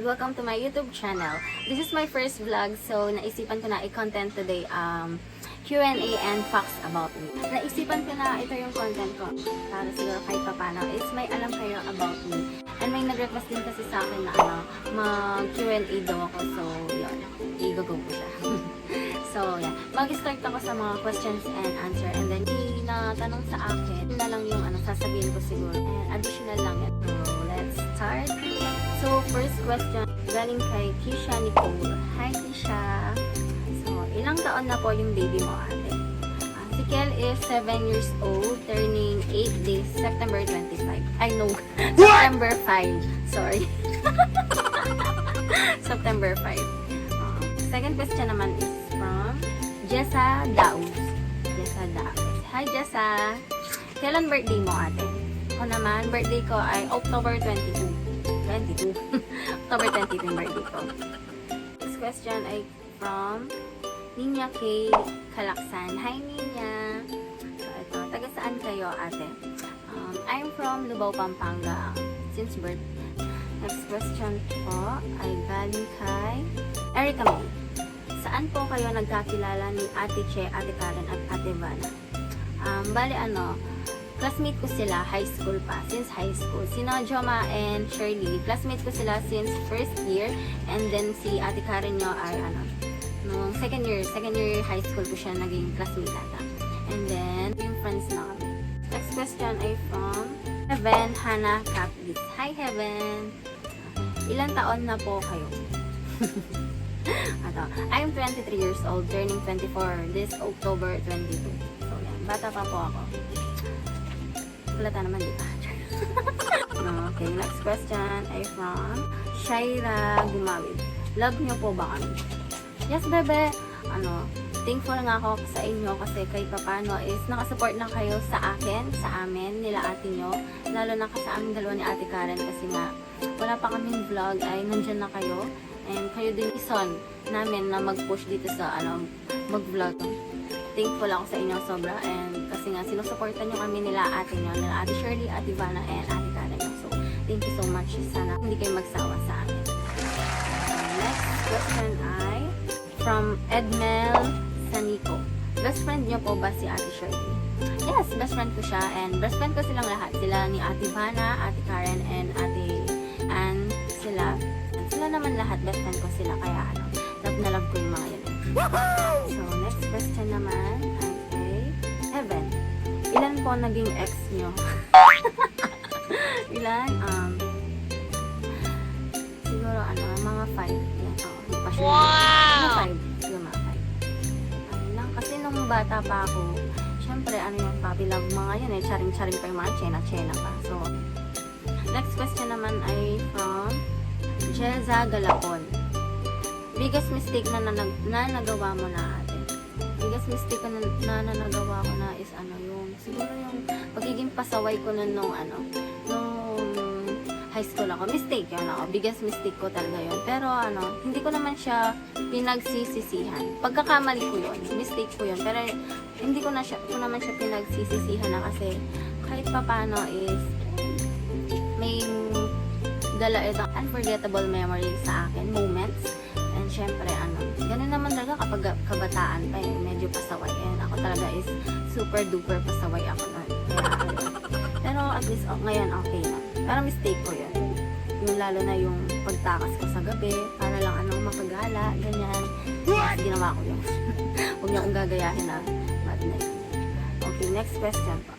welcome to my YouTube channel. This is my first vlog, so naisipan ko na i-content today Q&A and facts about me. Naisipan ko na ito yung content ko para siguro kahit papano is may alam kayo about me. And may nag-request din kasi sa akin na mag Q&A daw ako, so yun, i-go-go ko siya. So yeah, mag-start ako sa mga questions and answer, and then tinatanong sa akin na lang yung sasabihin ko siguro, and additional lang yan. So let's start. So, first question, galing kay Kisha Nicole. Hi, Kisha. So, ilang taon na po yung baby mo, ate? Si Kel is 7 years old, turning 8 days, September 25. I know, September 5. Sorry. September 5. Second question naman is from Jessa Daus. Jessa Daus. Hi, Jessa. Kailan birthday mo, ate? Ako naman, birthday ko ay October 22. October 22 yung birthday ko. Next question ay from Ninya K. Kalaksan. Hi, Ninya. So, ito, taga saan kayo, ate? I'm from Lubao, Pampanga since birth. Next question po ay galing kay Erica May. Saan po kayo nagkakilala ni Ate Che, Ate Karen at Ate Vanna? Bali classmate ko sila, high school pa, since high school. Sina Joma and Shirley, classmate ko sila since first year, and then si Ate Karen nyo ay nung second year high school ko siya naging classmate ata. And then, yung friends na kami. Next question ay from Heaven Hannah Caplis. Hi, Heaven! Ilan taon na po kayo? I'm 23 years old, turning 24 this October 22. So, yan. Bata pa po ako. Kulata naman, di ba? Okay, next question ay from Shaira Gumawid. Love niyo po ba kami? Yes, bebe. Thankful nga ako sa inyo kasi kahit papano is nakasupport na kayo sa akin, sa amin, nila ate nyo. Lalo na sa amin dalawa ni Ate Karen kasi nga wala pa kaming vlog ay nandyan na kayo. And kayo din ison namin na mag-push dito sa mag-vlog. Thankful ako sa inyo sobra, and kasi nga sinusuportan nyo kami nila ate nyo, nila Ate Shirley, Ate Vanna, and Ate Karen. So, thank you so much. Sana hindi kayo magsawa sa amin. Next question ay from Edmel Sanico. Best friend nyo po ba si Ate Shirley? Yes, best friend ko siya, and best friend ko silang lahat. Sila ni Ate Vanna, Ate Karen, and Ate Ann. Sila naman lahat, best friend ko sila, kaya love na love ko yung mga yun. So, next question naman ay kay Evan. Ilan po naging ex nyo? Ilan? Siguro mga 5. Yan, wow! Mga 5. Siguro mga 5. Lang, kasi nung bata pa ako, syempre, yung puppy love mga yun charing-charing pa yung mga chena-chena pa. So, next question naman ay from Jeza Galapon. Biggest mistake na nagawa mo na, ate? Biggest mistake na nagawa ko na is siguro yung pagiging pasaway ko nung high school ako. Mistake yun ako. Biggest mistake ko talaga yun. Pero hindi ko naman siya pinagsisisihan. Pagkakamali ko yun. Mistake ko yun. Pero hindi ko naman siya pinagsisisihan na kasi kahit papano is may dala itong unforgettable memory sa akin, moments. And syempre, ganun naman talaga kapag kabataan pa medyo pasaway. And ako talaga is super duper pasaway ako nun. Pero at least ngayon okay na. Pero mistake ko yun. Yung lalo na yung pagtakas ko sa gabi, para lang makagala, ganyan. Yes, ginawa ko yun. Huwag niyo akong gagayahin na bad night. Okay, next question po.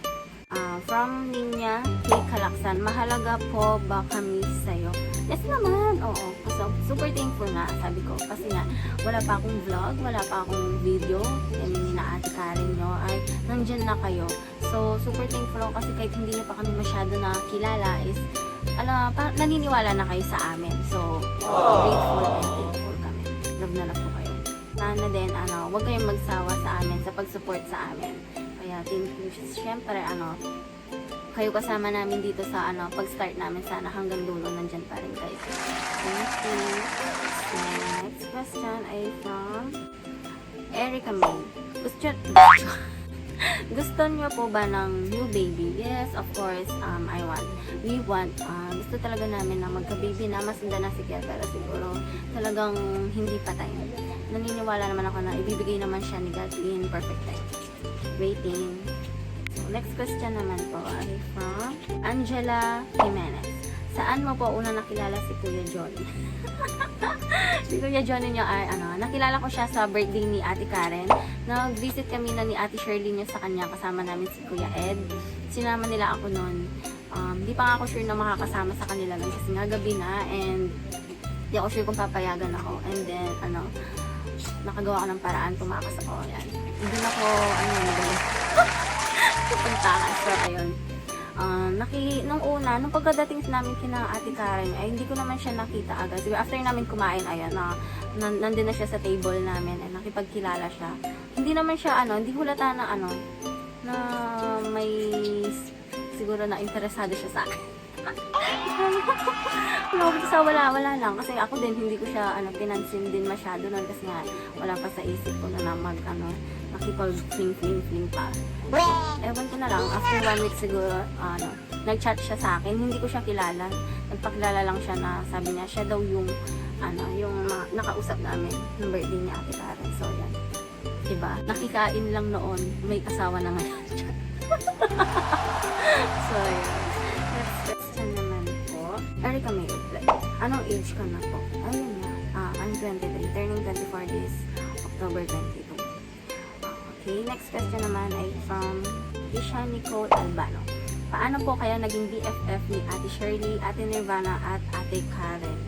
From Ninya K. Kalaksan, mahalaga po ba kami sa'yo? Yes naman, oo. So, super thankful nga, sabi ko. Kasi nga, wala pa akong vlog, wala pa akong video. Yan yung Ate Karen nyo ay nandyan na kayo. So, super thankful ako kasi kahit hindi nyo pa kami masyado nakilala is, naniniwala na kayo sa amin. So, grateful and thankful kami. Love na love ko kayo. Sana din, huwag kayong magsawa sa amin, sa pag-support sa amin. Kaya, thank you. Siyempre, kayo kasama namin dito sa pag-start namin, sana hanggang dulo nandyan pa rin kayo. Thank you. So, next question ay from Erica May. Gusto niyo po ba ng new baby? Yes, of course, we want, gusto talaga namin na magka-baby na, masunda na si Kiel, pero siguro talagang hindi pa tayo. Naniniwala naman ako na ibibigay naman siya ni God in perfect time. Waiting. So, next question naman po ay from Angela Jimenez. Saan mo po una nakilala si Kuya John? Si Kuya John niyo ay nakilala ko siya sa birthday ni Ate Karen. Nag-visit kami na ni Ate Shirley niyo sa kanya, kasama namin si Kuya Ed. Sinama nila ako noon. Di pa nga ako sure na makakasama sa kanila lang kasi nga gabi na and di ako sure kung papayagan ako. And then, nakagawa ko ng paraan, tumakas ako. Yan. Hindi na ako, magaling. Pupuntahan. So, ayun. Nung pagkadating namin kina Ate Karen, ay hindi ko naman siya nakita agad. Siguro after namin kumain, ayan, nandun na siya sa table namin, ay nakipagkilala siya. Hindi naman siya, hindi hulata na, na may, siguro na interesado siya sa akin. Wala lang. Kasi ako din, hindi ko siya, pinansin din masyado nun kasi nga, wala pa sa isip ko na nakipag-fling pa. Ewan ko na lang, after 1 week siguro, nag-chat siya sa akin, hindi ko siya kilala. Nagpakilala lang siya na sabi niya, siya daw yung, yung nakausap namin ng birthday ni Ate Karen. So, yan. Diba? Nakikain lang noon, may asawa na ngayon. So, yan. Next question naman po. Erica May reply. Anong age ka na po? Ayun na. I'm 23, turning 24 this October 22. Okay, next question naman ay from Isha Nicole Albano. Paano po kaya naging BFF ni Ate Shirley, Ate Nirvana at Ate Karen?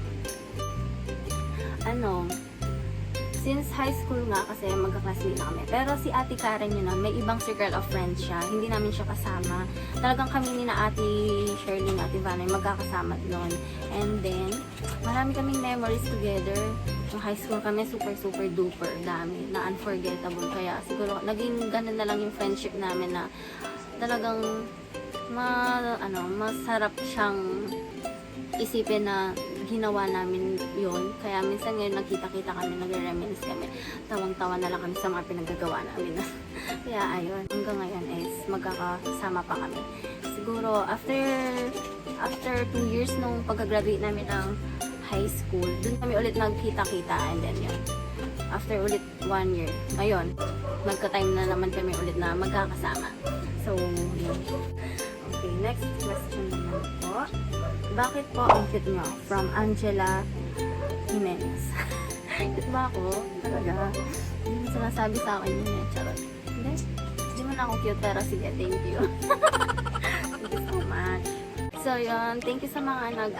Since high school nga kasi magka-classmate na kami. Pero si Ate Karen yun may ibang circle of friends siya. Hindi namin siya kasama. Talagang kami ni na Ate Shirley na Ate Vanna magkakasama noon. And then, marami kaming memories together. Yung high school kami super duper dami na unforgettable. Kaya siguro naging ganun na lang yung friendship namin na talagang masarap siyang isipin na ginawa namin yun. Kaya minsan ngayon nagkita-kita kami, nagre-reminisce kami. Tawang-tawa na lang kami sa mga pinagagawa namin. Kaya ayun, hanggang ngayon is magkakasama pa kami. Siguro after 2 years nung pagka-graduate namin ng high school, dun kami ulit nagkita-kita and then yun. After ulit 1 year, ngayon, magka-time na naman kami ulit na magkakasama. So, yun. Okay, next question naman po. Bakit po ang cute nyo? From Angela Jimenez. Cute ba ako? Talaga? Hindi mo sinasabi sa akin yun eh. Charot. Hindi mo na ako cute pero sige, thank you. Thank you so much. So yun, thank you sa mga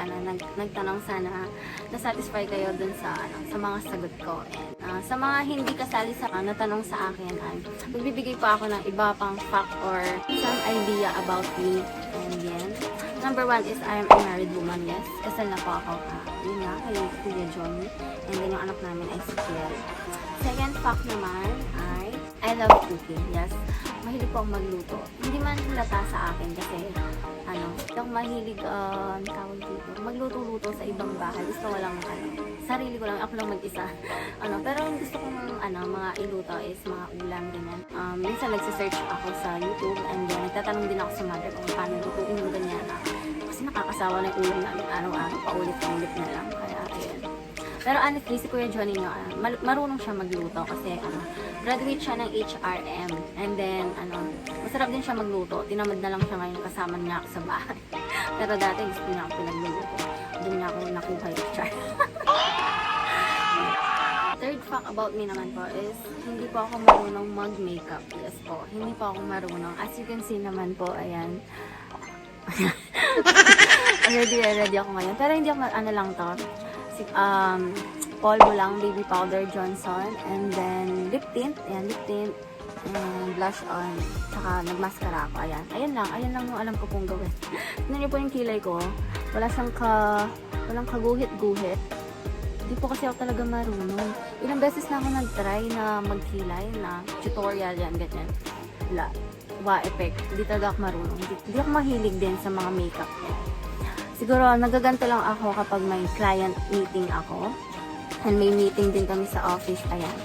nagtanong. Sana na-satisfy kayo dun sa mga sagot ko. And sa mga hindi kasali sa natanong sa akin ay magbibigay pa ako ng iba pang fact or some idea about me. And yan. Number 1 is I am a married woman. Yes, kasal na po ako. Yun nga, kay Kuya Johnny. And then yung anak namin ay si Kiel. Second fact naman ay I love cooking. Yes, mahilig po akong magluto. Hindi man halata sa akin kasi yung mahilig tawag dito, magluto-luto sa ibang bahay. Gusto ko lang sarili ko lang, ako lang mag-isa. Pero yung gusto kong mga iluto is mga ulam ganyan. Minsan nagsisearch ako sa YouTube and then nagtatanong din ako sa mother kung paano lutuin yung ganyan. Kasi nakakasawa na yung ulam namin araw-araw, paulit-ulit na lang. Kaya ayun. Pero honestly, si Kuya Johnny nyo, marunong siya magluto kasi graduate siya ng HRM. And then, masarap din siya magluto. Tinamad na lang siya ngayon kasama niya ako sa bahay. Pero dati gusto niya ako pinagluluto. Doon niya ako nakuha yung char. Third fact about me naman po is, hindi po ako marunong mag-makeup. Yes po, hindi po ako marunong. As you can see naman po, ayan. ready ako ngayon. Pero hindi ako, lang to. Polvo lang, baby powder Johnson, and then lip tint, and blush on, saka nagmaskara ako, ayan lang yung alam ko pong gawin. Tignan niyo po yung kilay ko, walang kaguhit-guhit. Hindi po kasi ako talaga marunong. Ilang beses na ako nag-try na magkilay, na tutorial yan, ganyan. Effect, hindi talaga ako marunong. Hindi ako mahilig din sa mga makeup. Siguro, nagaganto lang ako kapag may client meeting ako. And may meeting din kami sa office. Ayan.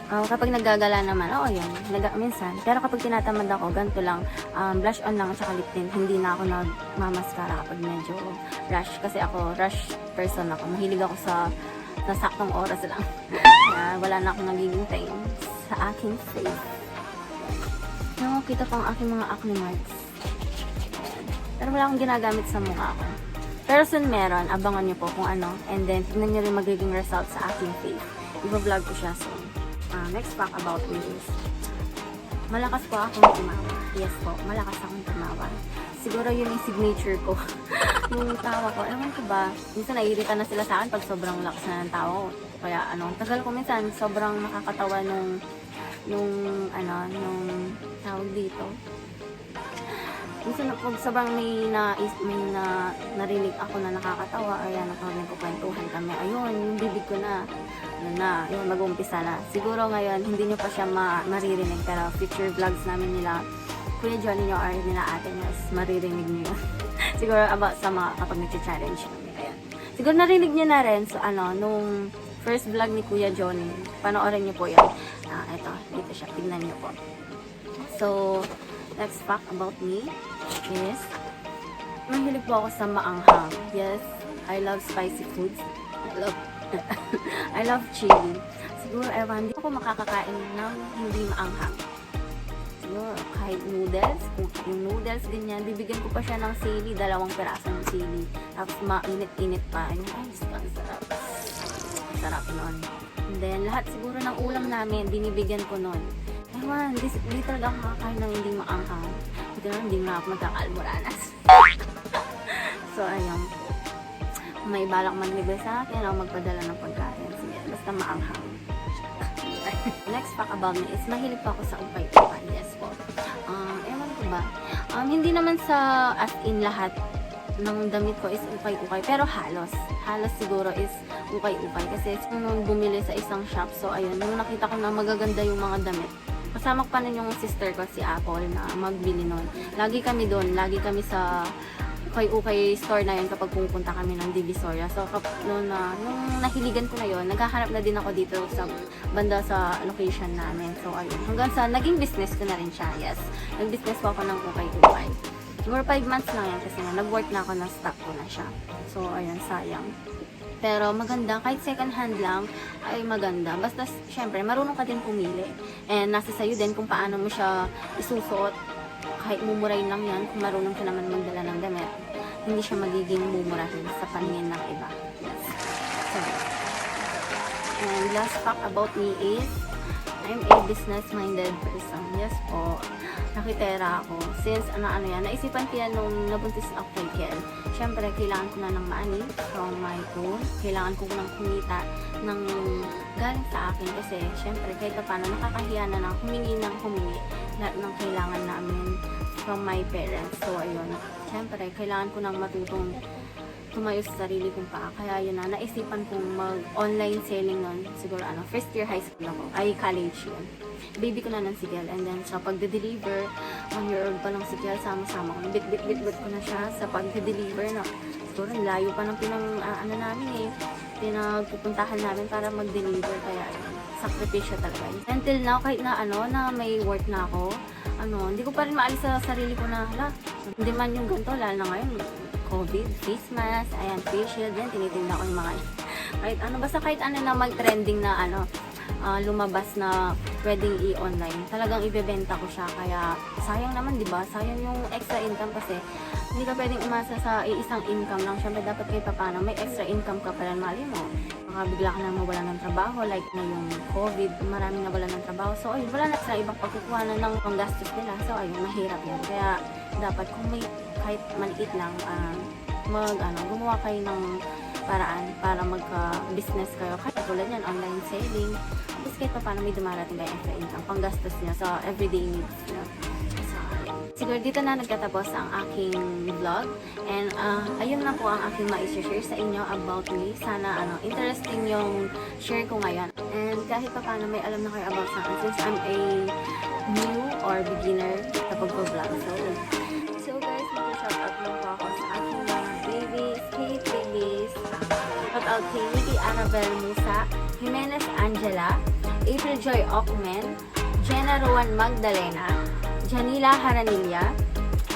Kapag naggagala naman, oo yun, minsan. Pero kapag tinatamad ako, ganito lang, blush on lang at saka lip tint. Hindi na ako nagmamaskara kapag medyo rush. Kasi ako, rush person ako. Mahilig ako sa saktong oras lang. Kaya wala na akong nagiging time sa aking face. Kita pa ang aking mga acne marks. Pero wala akong ginagamit sa mukha ko. Pero soon meron, abangan nyo po kung ano. And then, tignan nyo rin magiging result sa aking face. Iba-vlog ko siya soon. Next fact about me is, malakas po akong tumawa. Yes po, malakas akong tumawa. Siguro yun yung signature ko. Yung tawa ko, ewan ko ba, minsan naiirita na sila sa akin pag sobrang lakas na ng tawa ko. Kaya tagal ko minsan, sobrang nakakatawa nung tawag dito. Minsan pag sobrang may narinig ako na nakakatawa, ayan, kapag nagkukwentuhan kami, ayun, yung bibig ko na, yun, mag-umpisa na. Siguro ngayon, hindi nyo pa siya maririnig, pero future vlogs namin nila, Kuya Johnny nyo or nila ate nyo, maririnig nyo yun. Siguro about sa mga kapag nag-challenge kami, ayan. Siguro narinig nyo na rin, so nung first vlog ni Kuya Johnny, panoorin nyo po yun. Ito, dito siya, tignan nyo po. So, next fact about me is, mahilig po ako sa maanghang. Yes, I love spicy foods. I love chili. Siguro, hindi ako makakakain ng hindi maanghang. Siguro, kahit noodles, yung noodles, ganyan, bibigyan ko pa siya ng sili, 2 piraso ng sili. Tapos, mainit-init pa. Ay, ang sarap. Sarap nun. And then, lahat siguro ng ulam namin, binibigyan ko nun. Ewan, di talaga ako makakain ng hindi maanghang. Hindi na ako magkakaalmoranas. So, ayun. Kung may balak maglibre sa akin o magpadala ng pagkain, sige, basta maanghang. Next fact about me is, mahilig pa ako sa ukay-ukay. Yes po. Ewan ko ba? Hindi naman sa as in lahat ng damit ko is ukay-ukay, pero halos siguro is ukay-ukay. Kasi nung bumili sa isang shop, so ayun, nung nakita ko na magaganda yung mga damit, kasama pa nun yung sister ko, si Apple, na magbili nun. Lagi kami sa ukay-ukay store na yun kapag pupunta kami ng Divisoria. So, nung nahiligan ko na yun, naghahanap na din ako dito sa banda sa location namin. So, ayun. Hanggang sa naging business ko na rin siya. Yes. Nag-business po ako ng ukay-ukay. Siguro 5 months lang yan kasi nag-work na ako na stock ko na siya. So, ayun, sayang. Pero maganda, kahit second hand lang, ay maganda. Basta, syempre, marunong ka din pumili. And nasa sayo din kung paano mo siya isusuot. Kahit mumurahin lang yan, kung marunong ka naman magdala ng damit, hindi siya magiging mumurahin sa paningin ng iba. Yes. So, and last fact about me is, I'm a business-minded person. Yes po. Nakitera ako. Since, naisipan ko yan nung nabuntis ako kay Kel. Siyempre, kailangan ko na ng money from my own. Kailangan ko ng kumita ng galing sa akin. Kasi, siyempre, kahit paano, nakakahiya na humingi lahat ng kailangan namin from my parents. So, ayun. Siyempre, kailangan ko nang matutong tumayo sa sarili kong paa. Kaya yun naisipan kong mag-online selling nun. Siguro first year high school ako. Ay, college yun. Baby ko na ng si Kel. And then sa pagde-deliver, 1 year old pa lang si Kel, sama-sama ko. Bit ko na siya sa pagde-deliver na. Siguro, layo pa ng pinagpupuntahan namin para mag-deliver. Kaya sakripisyo talaga yun. Until now, kahit na may work na ako, hindi ko pa rin maalis sa sarili ko na, hindi man yung ganito, lalo na ngayon, COVID, face mask, ayan, face shield, yan, tinitinda ko yung mga, basta kahit na mag-trending na, lumabas na pwedeng i-online, talagang ibebenta ko siya, kaya, sayang naman, di ba? Sayang yung extra income kasi, hindi ka pwedeng umasa sa isang income lang, syempre dapat kahit paano, may extra income ka para mali mo. Baka bigla ka na mawala ng trabaho, like na yung COVID, maraming nawala ng trabaho, so ayun, wala na sila ibang pagkukuhanan ng panggastos nila, so ayun, mahirap yun, kaya, dapat kung may kahit maliit lang, gumawa kayo ng paraan para magka-business kayo. Kahit tulad yan, online selling. Tapos kahit pa paano may dumarating kayo extra income, panggastos niya sa everyday needs niya. So, siguro dito na nagtatapos ang aking vlog. And ayun na po ang aking ma-share sa inyo about me. Sana interesting yung share ko ngayon. And kahit pa paano may alam na kayo about sa akin since I'm a new or beginner sa pag-vlog. So guys, mag-shoutout lang po ako sa aking mga babies, hey babies. Shoutout kay Nikki Annabel Musa, Jimenez Angela, April Joy Ocmen, Jenna Rowan Magdalena, Janila Haranilla,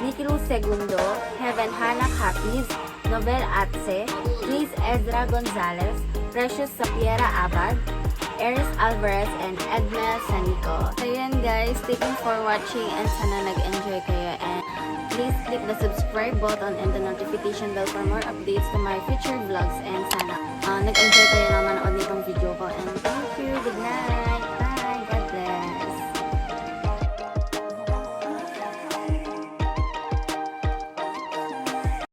Nikki Luz Segundo, Heaven Hannah Capiz, Nobel Atse, Liz Ezra Gonzalez, Precious Sapiera Abad, Eris Alvarez, and Edmel Sanico. So yun guys, thank you for watching and sana nag-enjoy kayo, and please click the subscribe button and the notification bell for more updates to my future vlogs, and sana nag-enjoy kayo na manood nitong video ko, and thank you, good night!